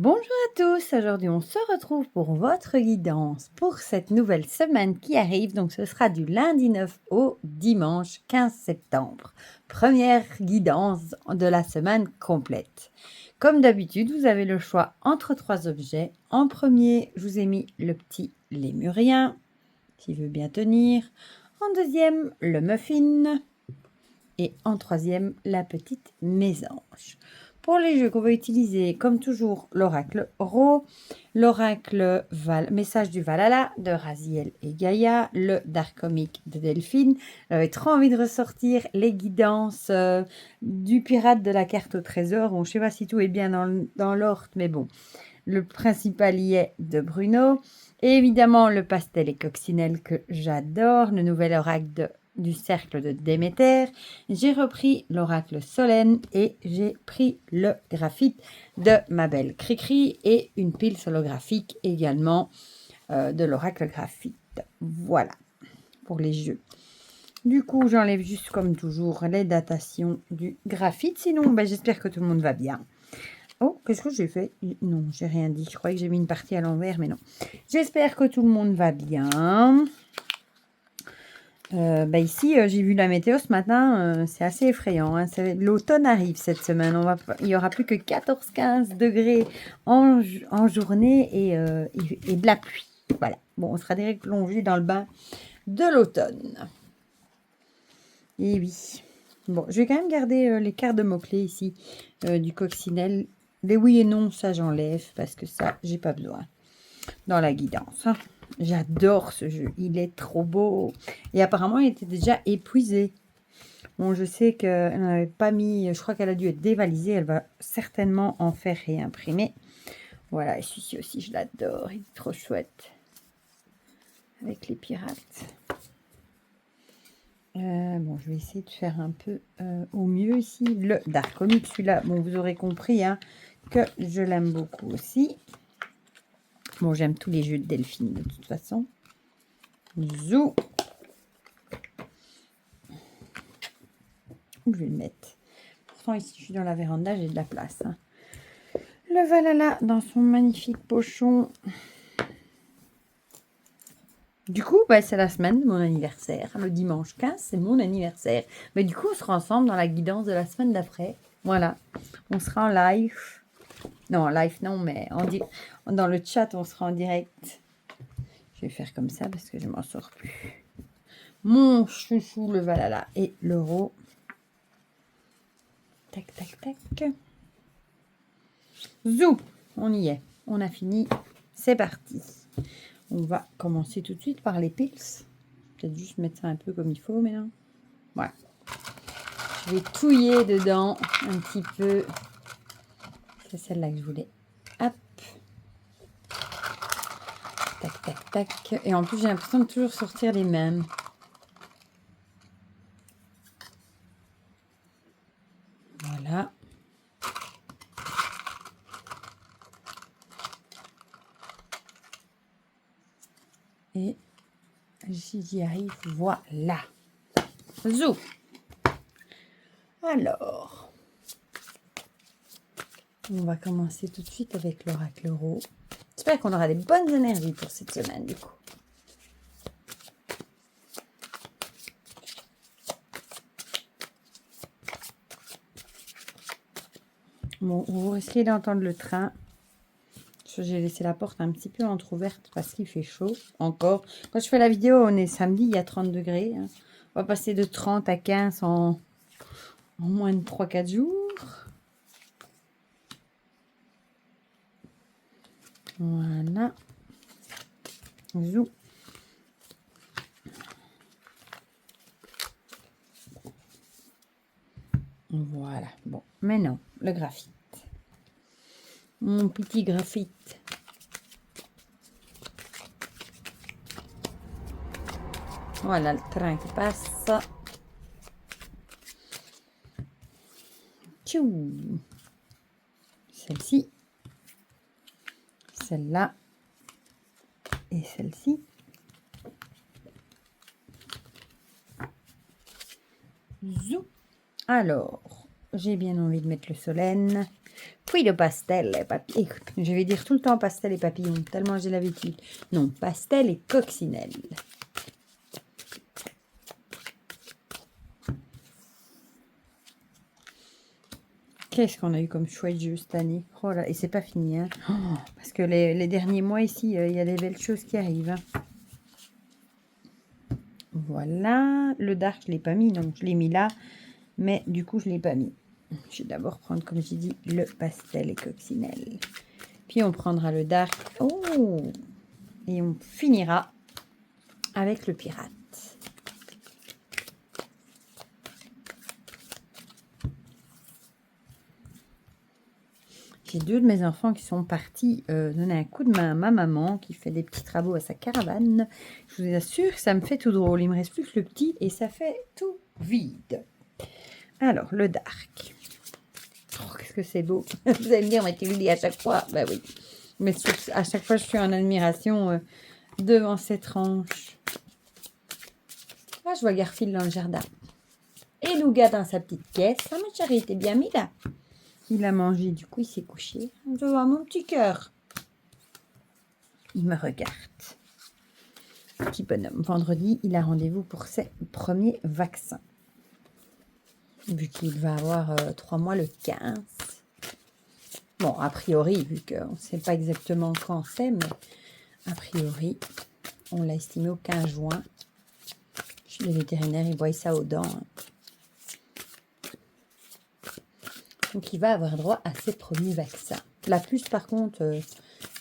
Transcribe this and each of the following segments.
Bonjour à tous, aujourd'hui on se retrouve pour votre guidance pour cette nouvelle semaine qui arrive. Donc ce sera du lundi 9 au dimanche 15 septembre. Première guidance de la semaine complète. Comme d'habitude, vous avez le choix entre trois objets. En premier, je vous ai mis le petit lémurien qui veut bien tenir. En deuxième, le muffin. Et en troisième, la petite mésange. Pour les jeux qu'on va utiliser, comme toujours, l'oracle Ro, l'oracle Message du Valhalla de Raziel et Gaïa, le Dark Comic de Delphine. J'avais trop envie de ressortir les guidances du pirate de la carte au trésor. Bon, je ne sais pas si tout est bien dans l'ordre, mais bon. Le principal y est de Bruno. Et évidemment, le pastel et coccinelle que j'adore, le nouvel oracle du cercle de Déméter. J'ai repris l'oracle Solène et j'ai pris le graphite de ma belle Cricri et une pile holographique également de l'oracle graphite. Voilà pour les jeux. Du coup, j'enlève juste comme toujours les datations du graphite. Sinon, j'espère que tout le monde va bien. Oh, qu'est-ce que j'ai fait? Non, j'ai rien dit. Je croyais que j'ai mis une partie à l'envers, mais non. J'espère que tout le monde va bien. Ici, j'ai vu la météo ce matin. C'est assez effrayant. Hein. L'automne arrive cette semaine. Il n'y aura plus que 14-15 degrés en journée et de la pluie. Voilà. Bon, on sera direct plongé dans le bain de l'automne. Et oui. Bon, je vais quand même garder les cartes de mots-clés ici du coccinelle. Les oui et non, ça j'enlève parce que ça, j'ai pas besoin dans la guidance. Hein. J'adore ce jeu, il est trop beau. Et apparemment, il était déjà épuisé. Bon, je sais qu'elle n'avait pas mis, je crois qu'elle a dû être dévalisée. Elle va certainement en faire réimprimer. Voilà, et celui-ci aussi, je l'adore, il est trop chouette. Avec les pirates. Bon, je vais essayer de faire un peu au mieux ici. Le Dark Comic, celui-là, bon, vous aurez compris hein, que je l'aime beaucoup aussi. Bon, j'aime tous les jeux de Delphine de toute façon. Zou. Où je vais le mettre? Pourtant, ici, je suis dans la véranda, j'ai de la place. Hein. Le Valhalla dans son magnifique pochon. Du coup, c'est la semaine de mon anniversaire. Le dimanche 15, c'est mon anniversaire. Mais du coup, on sera ensemble dans la guidance de la semaine d'après. Voilà. On sera en live. Non, en live, non, mais dans le chat, on sera en direct. Je vais faire comme ça parce que je ne m'en sors plus. Mon chouchou, le Valhalla et l'euro. Tac, tac, tac. Zou, on y est. On a fini. C'est parti. On va commencer tout de suite par les piles. Peut-être juste mettre ça un peu comme il faut, mais non. Voilà. Je vais touiller dedans un petit peu. C'est celle-là que je voulais. Hop. Tac, tac, tac. Et en plus, j'ai l'impression de toujours sortir les mêmes. Voilà. Et j'y arrive. Voilà. Zou. Alors, on va commencer tout de suite avec l'oracle Ro. J'espère qu'on aura des bonnes énergies pour cette semaine, du coup. Bon, vous risquez d'entendre le train. J'ai laissé la porte un petit peu entrouverte parce qu'il fait chaud encore. Quand je fais la vidéo, on est samedi, il y a 30 degrés. Hein. On va passer de 30 à 15 en moins de 3-4 jours. Voilà. Zou. Voilà. Bon, maintenant, le graphite. Mon petit graphite. Voilà le train qui passe. Tchou. Celle-ci. Celle-là. Et celle-ci. Zou. Alors, j'ai bien envie de mettre le Solène. Puis le pastel et papillon. Écoute, je vais dire tout le temps pastel et papillon, tellement j'ai l'habitude. Non, pastel et coccinelle. Qu'est-ce qu'on a eu comme chouette jeu cette année. Oh là, et c'est pas fini, hein. Oh, parce que les derniers mois ici, il y a des belles choses qui arrivent. Hein. Voilà. Le dark, je ne l'ai pas mis. Non, je l'ai mis là. Mais du coup, je ne l'ai pas mis. Je vais d'abord prendre, comme j'ai dit, le pastel et coccinelle. Puis on prendra le dark. Oh! Et on finira avec le pirate. J'ai deux de mes enfants qui sont partis donner un coup de main à ma maman qui fait des petits travaux à sa caravane. Je vous assure, ça me fait tout drôle. Il me reste plus que le petit et ça fait tout vide. Alors, le dark. Oh, qu'est-ce que c'est beau. Vous allez me dire, mais tu le dis à chaque fois. Ben oui. Mais à chaque fois, je suis en admiration devant cette tranche. Ah, je vois Garfield dans le jardin. Et Nougat dans sa petite caisse. Ah, ma chérie, t'es bien mis là. Il a mangé, du coup, il s'est couché. Je vois mon petit cœur. Il me regarde. Petit bonhomme. Vendredi, il a rendez-vous pour ses premiers vaccins. Vu qu'il va avoir 3 mois le 15. Bon, a priori, vu qu'on ne sait pas exactement quand c'est, mais a priori, on l'a estimé au 15 juin. Chez les vétérinaires, ils voient ça aux dents. Hein. Donc, il va avoir droit à ses premiers vaccins. La puce, par contre,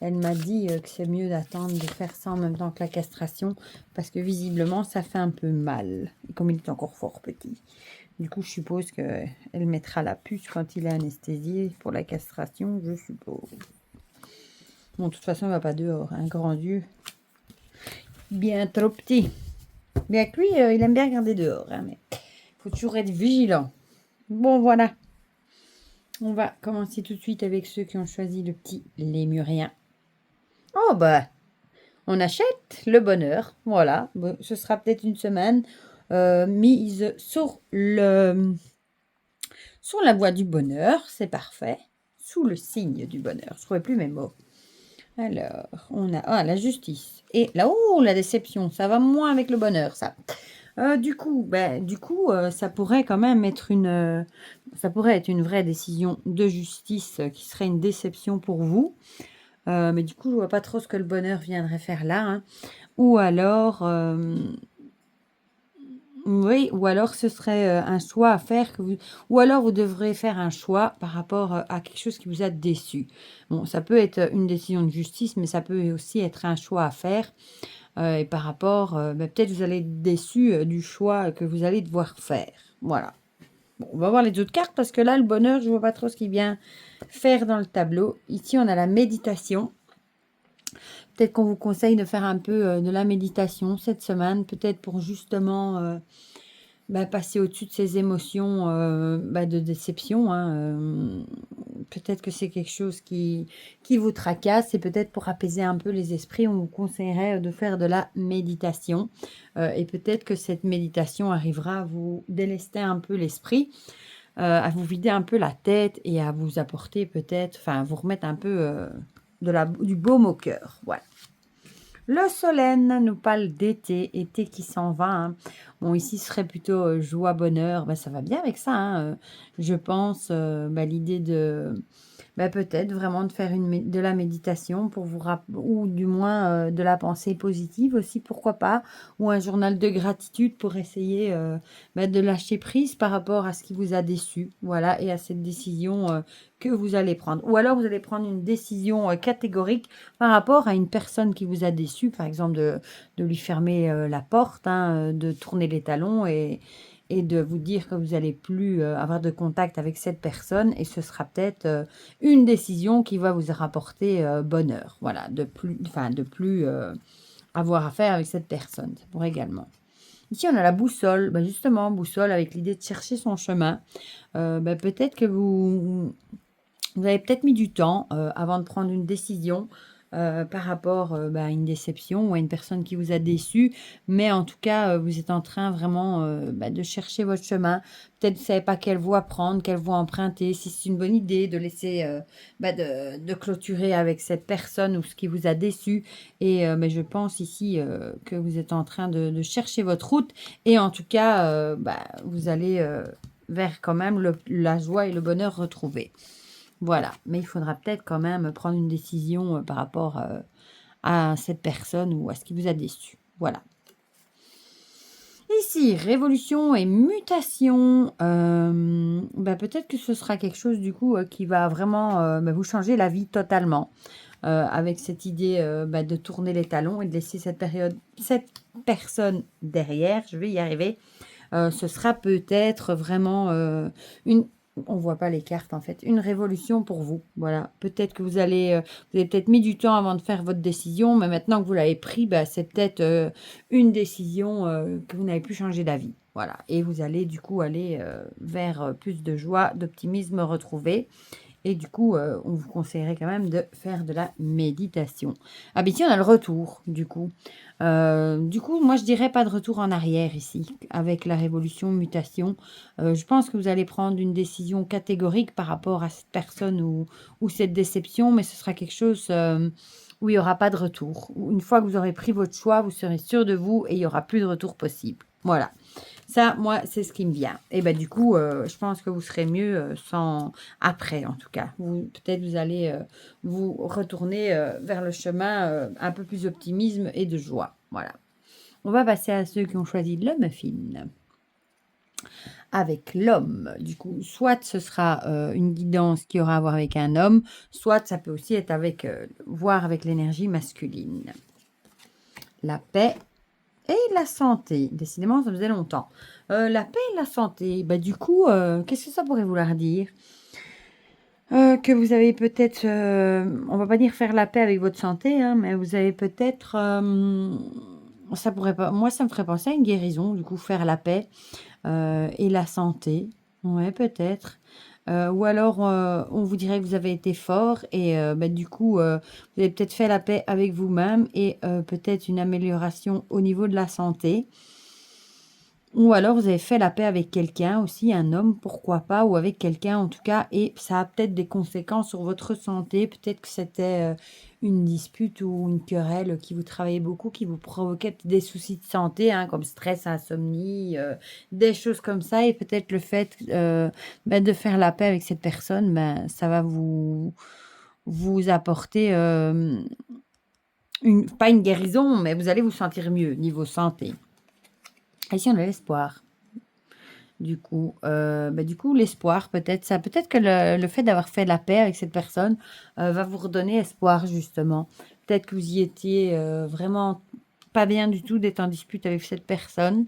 elle m'a dit que c'est mieux d'attendre de faire ça en même temps que la castration, parce que visiblement, ça fait un peu mal, comme il est encore fort petit. Du coup, je suppose qu'elle mettra la puce quand il est anesthésié pour la castration, je suppose. Bon, de toute façon, il ne va pas dehors. Un grand Dieu, bien trop petit. Bien que lui, il aime bien regarder dehors, hein, mais il faut toujours être vigilant. Bon, voilà. On va commencer tout de suite avec ceux qui ont choisi le petit lémurien. Oh, bah, on achète le bonheur. Voilà, bon, ce sera peut-être une semaine mise sur la voie du bonheur. C'est parfait. Sous le signe du bonheur. Je ne trouvais plus mes mots. Alors, on a la justice. Et là, oh, la déception. Ça va moins avec le bonheur, ça. Du coup, ça pourrait quand même être ça pourrait être une vraie décision de justice qui serait une déception pour vous. Mais du coup, je vois pas trop ce que le bonheur viendrait faire là. Hein. Ou alors, oui, ou alors ce serait un choix à faire ou alors vous devrez faire un choix par rapport à quelque chose qui vous a déçu. Bon, ça peut être une décision de justice, mais ça peut aussi être un choix à faire. Et par rapport, peut-être vous allez être déçu du choix que vous allez devoir faire. Voilà. Bon, on va voir les autres cartes parce que là, le bonheur, je ne vois pas trop ce qu'il vient faire dans le tableau. Ici, on a la méditation. Peut-être qu'on vous conseille de faire un peu de la méditation cette semaine, peut-être pour justement passer au-dessus de ces émotions de déception. Hein, peut-être que c'est quelque chose qui vous tracasse et peut-être pour apaiser un peu les esprits, on vous conseillerait de faire de la méditation. Et peut-être que cette méditation arrivera à vous délester un peu l'esprit, à vous vider un peu la tête et à vous apporter peut-être, enfin, vous remettre un peu du baume au cœur. Voilà. Le Solène nous parle d'été, été qui s'en va. Hein. Bon, ici, ce serait plutôt joie, bonheur. Ça va bien avec ça, hein. Je pense, l'idée de... peut-être vraiment de faire de la méditation pour vous ou du moins de la pensée positive aussi, pourquoi pas, ou un journal de gratitude pour essayer de lâcher prise par rapport à ce qui vous a déçu, voilà, et à cette décision que vous allez prendre. Ou alors vous allez prendre une décision catégorique par rapport à une personne qui vous a déçu, par exemple de lui fermer la porte, hein, de tourner les talons et de vous dire que vous n'allez plus avoir de contact avec cette personne et ce sera peut-être une décision qui va vous rapporter bonheur. Voilà, de plus avoir affaire avec cette personne. Ça pourrait également. Ici, on a la boussole. Justement, boussole avec l'idée de chercher son chemin. Peut-être que vous avez peut-être mis du temps avant de prendre une décision. par rapport, à une déception ou à une personne qui vous a déçu. Mais en tout cas, vous êtes en train vraiment, de chercher votre chemin. Peut-être vous ne savez pas quelle voie prendre, quelle voie emprunter, si c'est une bonne idée de laisser, de clôturer avec cette personne ou ce qui vous a déçu. Et mais je pense ici, que vous êtes en train de chercher votre route et en tout cas, vous allez, vers quand même la joie et le bonheur retrouvés. Voilà, mais il faudra peut-être quand même prendre une décision, par rapport, à cette personne ou à ce qui vous a déçu. Voilà. Ici, révolution et mutation, peut-être que ce sera quelque chose du coup, qui va vraiment, vous changer la vie totalement, avec cette idée, de tourner les talons et de laisser cette personne derrière. Je vais y arriver. Ce sera peut-être vraiment, une on voit pas les cartes en fait, une révolution pour vous. Voilà, peut-être que vous avez peut-être mis du temps avant de faire votre décision, mais maintenant que vous l'avez pris, c'est peut-être, une décision, que vous n'avez plus changé d'avis. Voilà et vous allez du coup aller, vers, plus de joie, d'optimisme retrouvé et du coup, on vous conseillerait quand même de faire de la méditation. Ah beh, ici, on a le retour, du coup. Moi, je dirais pas de retour en arrière ici, avec la révolution, mutation. Je pense que vous allez prendre une décision catégorique par rapport à cette personne ou cette déception, mais ce sera quelque chose, où il y aura pas de retour. Où une fois que vous aurez pris votre choix, vous serez sûr de vous et il y aura plus de retour possible. Voilà. Ça, moi, c'est ce qui me vient. Et du coup, je pense que vous serez mieux, sans après, en tout cas. Peut-être vous allez, vous retourner, vers le chemin, un peu plus optimisme et de joie. Voilà. On va passer à ceux qui ont choisi le muffin. Avec l'homme, du coup, soit ce sera, une guidance qui aura à voir avec un homme, soit ça peut aussi être avec, voir avec l'énergie masculine. La paix et la santé. Décidément, ça faisait longtemps. La paix et la santé, du coup, qu'est-ce que ça pourrait vouloir dire? Que vous avez peut-être, on va pas dire faire la paix avec votre santé, hein, mais vous avez peut-être, ça pourrait pas moi, ça me ferait penser à une guérison, du coup, faire la paix, et la santé. Ouais, peut-être. Ou alors, on vous dirait que vous avez été fort et du coup, vous avez peut-être fait la paix avec vous-même et peut-être une amélioration au niveau de la santé. Ou alors vous avez fait la paix avec quelqu'un aussi, un homme, pourquoi pas, ou avec quelqu'un en tout cas, et ça a peut-être des conséquences sur votre santé. Peut-être que c'était une dispute ou une querelle qui vous travaillait beaucoup, qui vous provoquait des soucis de santé, hein, comme stress, insomnie, des choses comme ça. Et peut-être le fait de faire la paix avec cette personne, ça va vous apporter pas une guérison, mais vous allez vous sentir mieux niveau santé. Ici, on a l'espoir. Du coup, l'espoir, peut-être que le fait d'avoir fait la paix avec cette personne va vous redonner espoir, justement. Peut-être que vous y étiez vraiment pas bien du tout d'être en dispute avec cette personne.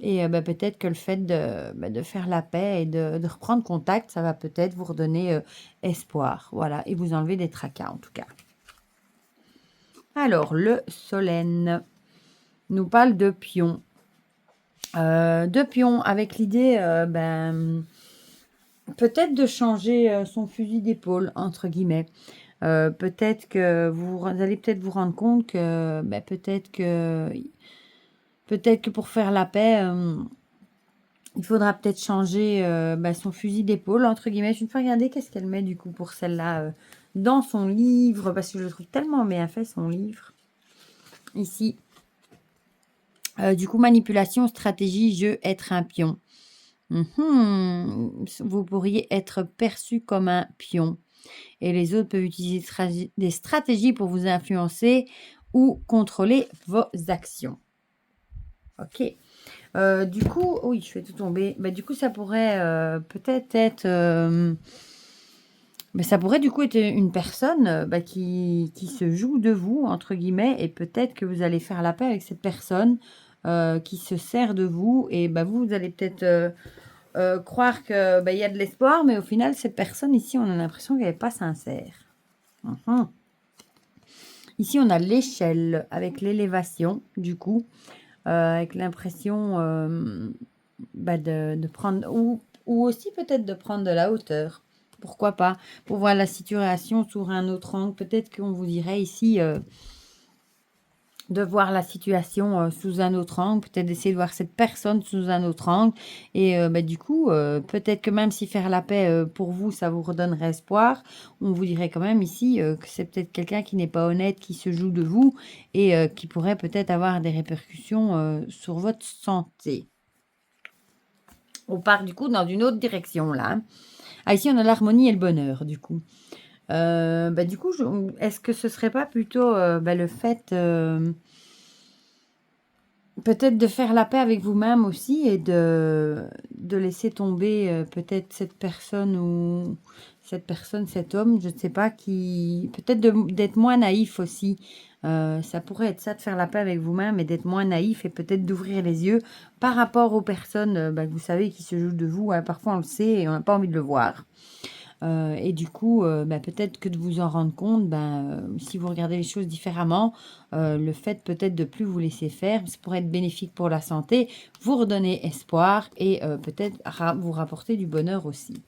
Et peut-être que le fait de faire la paix et de reprendre contact, ça va peut-être vous redonner espoir. Voilà, et vous enlever des tracas, en tout cas. Alors, le Solène nous parle de pion. De pion, avec l'idée, peut-être de changer son fusil d'épaule, entre guillemets. Peut-être que vous allez peut-être vous rendre compte que peut-être que pour faire la paix, il faudra peut-être changer son fusil d'épaule, entre guillemets. Je vais une fois regarder qu'est-ce qu'elle met du coup pour celle-là dans son livre, parce que je le trouve tellement bien fait, son livre. Ici. Du coup, manipulation, stratégie, jeu, être un pion. Vous pourriez être perçu comme un pion et les autres peuvent utiliser des stratégies pour vous influencer ou contrôler vos actions. Ok. Du coup, oui, je fais tout tomber. Du coup, ça pourrait peut-être être... ça pourrait du coup être une personne qui se joue de vous, entre guillemets, et peut-être que vous allez faire la paix avec cette personne qui se sert de vous et vous allez peut-être... croire que il y a de l'espoir, mais au final, cette personne ici, on a l'impression qu'elle n'est pas sincère. Ici, on a l'échelle avec l'élévation, du coup, avec l'impression de prendre, ou aussi peut-être de prendre de la hauteur. Pourquoi pas? Pour voir la situation sous un autre angle. Peut-être qu'on vous dirait ici de voir la situation sous un autre angle, peut-être d'essayer de voir cette personne sous un autre angle. Et du coup, peut-être que même si faire la paix pour vous, ça vous redonnerait espoir, on vous dirait quand même ici que c'est peut-être quelqu'un qui n'est pas honnête, qui se joue de vous et qui pourrait peut-être avoir des répercussions sur votre santé. On part du coup dans une autre direction là. Ah, ici on a l'harmonie et le bonheur du coup. Du coup, est-ce que ce serait pas plutôt le fait peut-être de faire la paix avec vous-même aussi et de laisser tomber peut-être cette personne ou cet homme, je ne sais pas, qui peut-être d'être moins naïf aussi. Ça pourrait être ça, de faire la paix avec vous-même et d'être moins naïf et peut-être d'ouvrir les yeux par rapport aux personnes que vous savez qui se jouent de vous. Hein. Parfois on le sait et on n'a pas envie de le voir. Et du coup, peut-être que de vous en rendre compte, si vous regardez les choses différemment, le fait peut-être de plus vous laisser faire, ça pourrait être bénéfique pour la santé, vous redonner espoir et peut-être vous rapporter du bonheur aussi.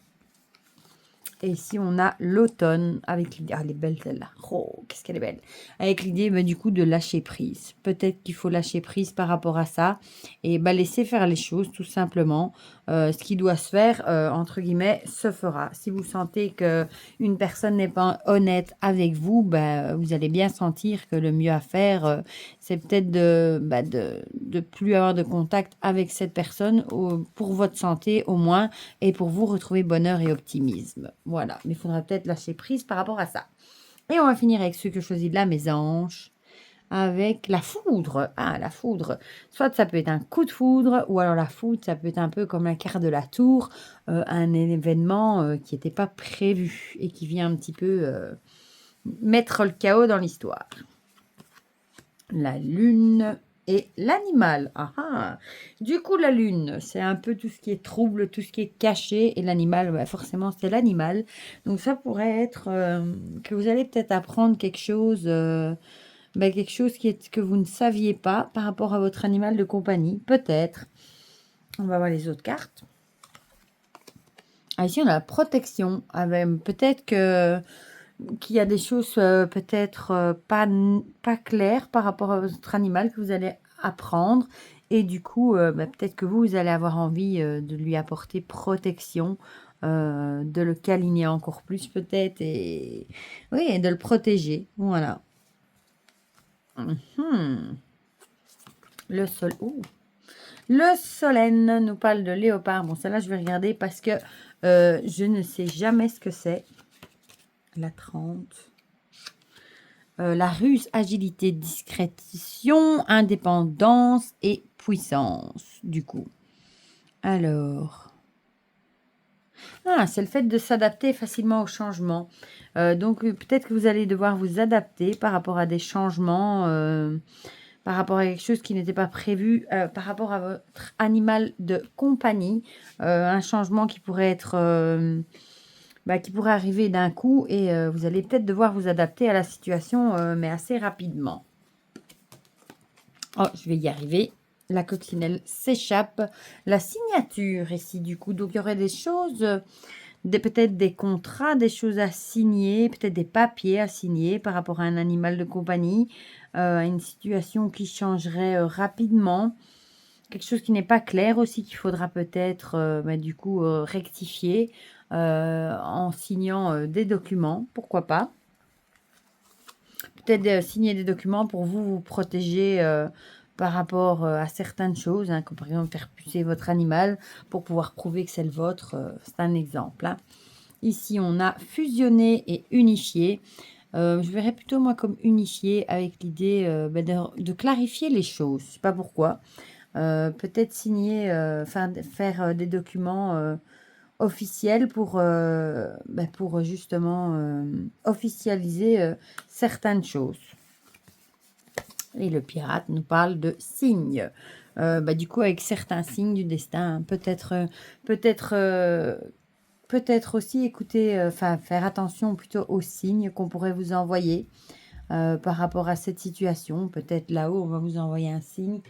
Et ici, on a l'automne avec l'idée... Ah, elle est belle celle-là. Oh, qu'est-ce qu'elle est belle. Avec l'idée, du coup, de lâcher prise. Peut-être qu'il faut lâcher prise par rapport à ça. Et laisser faire les choses, tout simplement. Ce qui doit se faire, entre guillemets, se fera. Si vous sentez qu'une personne n'est pas honnête avec vous, vous allez bien sentir que le mieux à faire, c'est peut-être de plus avoir de contact avec cette personne pour votre santé au moins et pour vous retrouver bonheur et optimisme. Voilà, mais il faudra peut-être lâcher prise par rapport à ça. Et on va finir avec ceux que je choisis de la mésange, avec la foudre. Ah, la foudre. Soit ça peut être un coup de foudre, ou alors la foudre, ça peut être un peu comme la carte de la tour, un événement qui n'était pas prévu et qui vient un petit peu mettre le chaos dans l'histoire. La lune et l'animal. Ah ah. Du coup, la lune, c'est un peu tout ce qui est trouble, tout ce qui est caché. Et l'animal, forcément, c'est l'animal. Donc, ça pourrait être que vous allez peut-être apprendre quelque chose que vous ne saviez pas par rapport à votre animal de compagnie. Peut-être. On va voir les autres cartes. Ah, ici, on a la protection. Peut-être qu'il y a des choses peut-être pas claires par rapport à votre animal que vous allez apprendre. Et du coup, peut-être que vous allez avoir envie de lui apporter protection, de le câliner encore plus peut-être, et oui, et de le protéger. Voilà. Le sol. Le solène nous parle de léopard. Bon, celle-là, je vais regarder parce que je ne sais jamais ce que c'est. La 30. La ruse, agilité, discrétion, indépendance et puissance, du coup. Alors. Ah, c'est le fait de s'adapter facilement aux changements. Donc, peut-être que vous allez devoir vous adapter par rapport à des changements, par rapport à quelque chose qui n'était pas prévu, par rapport à votre animal de compagnie. Un changement qui pourrait être... qui pourrait arriver d'un coup et vous allez peut-être devoir vous adapter à la situation, mais assez rapidement. Oh, je vais y arriver. La coccinelle s'échappe. La signature ici, du coup. Donc, il y aurait des choses, peut-être des contrats, des choses à signer, peut-être des papiers à signer par rapport à un animal de compagnie, une situation qui changerait rapidement. Quelque chose qui n'est pas clair aussi, qu'il faudra peut-être, du coup, rectifier en signant des documents. Pourquoi pas? Peut-être signer des documents pour vous protéger par rapport à certaines choses, hein, comme par exemple faire pucer votre animal pour pouvoir prouver que c'est le vôtre. C'est un exemple. Hein. Ici, on a fusionné et unifié. Je verrais plutôt moi comme unifié avec l'idée de clarifier les choses. Je ne sais pas pourquoi. Peut-être signer, faire des documents officiels pour justement officialiser certaines choses. Et le pirate nous parle de signes. Du coup, avec certains signes du destin, hein, peut-être aussi écouter, faire attention plutôt aux signes qu'on pourrait vous envoyer par rapport à cette situation. Peut-être là-haut, on va vous envoyer un signe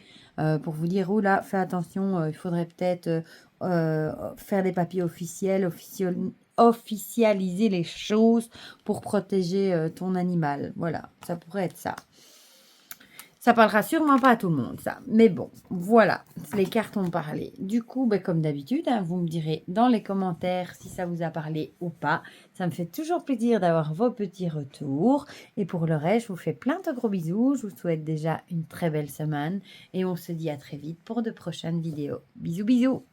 pour vous dire, oh là, fais attention, il faudrait peut-être faire des papiers officiels, officialiser les choses pour protéger ton animal. Voilà, ça pourrait être ça. Ça parlera sûrement pas à tout le monde, ça. Mais bon, voilà, les cartes ont parlé. Du coup, comme d'habitude, vous me direz dans les commentaires si ça vous a parlé ou pas. Ça me fait toujours plaisir d'avoir vos petits retours. Et pour le reste, je vous fais plein de gros bisous. Je vous souhaite déjà une très belle semaine. Et on se dit à très vite pour de prochaines vidéos. Bisous, bisous!